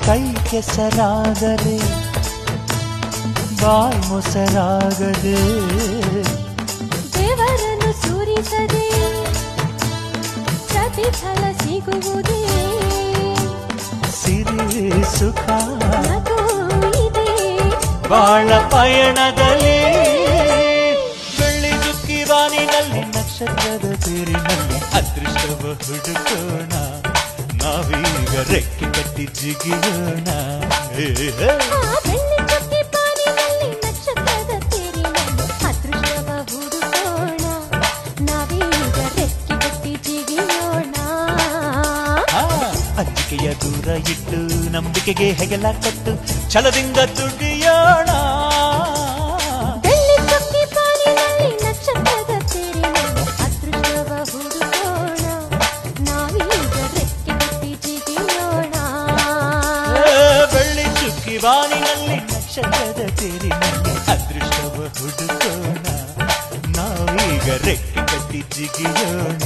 ಕೈ ಕೆಸರಾದರೆ ಬಾಯಿ ಮೊಸರಾಗದೆ ದೇವರನ್ನು ಸುರಿಸದೆ ಪ್ರತಿಫಲ ಸಿಗುವುದೇ ಸಿರಿ ಸುಖ ಇದೆ ಬಾಳ ಪಯಣದಲ್ಲಿ ಬೆಳ್ಳಿ ಚುಕ್ಕಿ ಬಾನಿನಲ್ಲಿ ನಕ್ಷತ್ರದ ತೇರಿನಲ್ಲಿ ಅದೃಷ್ಟವ ಹುಡುಕೋಣ ನಾವೀಗ ರೆಕ್ಕೆ ಕಟ್ಟಿ ಜಿಗಿಯೋಣ ಬೆಳ್ಳಿ ಚುಕ್ಕಿ ಬಾನಿನಲ್ಲಿ ನಕ್ಷತ್ರದ ತೇರಿನಲ್ಲಿ ಅದೃಷ್ಟವ ಹುಡುಕೋಣ ನಾವೀಗ ರೆಕ್ಕೆ ಕಟ್ಟಿ ಜಿಗಿಯೋಣ ಅಂಜಿಕೆಯ ದೂರ ಇಟ್ಟು ನಂಬಿಕೆಗೆ ಹೆಗಲ ಕಟ್ಟು ಛಲದಿಂದ ದುಡಿಯೋಣ ಬೆಳ್ಳಿ ಚುಕ್ಕಿ ಬಾನಿನಲ್ಲಿ ನಕ್ಷತ್ರದ ತೇರಿನಲ್ಲಿ ಅದೃಷ್ಟವ ಹುಡುಕೋಣ ನಾವೀಗ ರೆಕ್ಕೆ ಕಟ್ಟಿ ಜಿಗಿಯೋಣ ಬೆಳ್ಳಿ ಚುಕ್ಕಿ ಬಾನಿನಲ್ಲಿ ನಕ್ಷತ್ರದ ತೇರಿನಲ್ಲಿ ಅದೃಷ್ಟವ ಹುಡುಕೋಣ ನಾವೀಗ ರೆಕ್ಕೆ ಕಟ್ಟಿ ಜಿಗಿಯೋಣ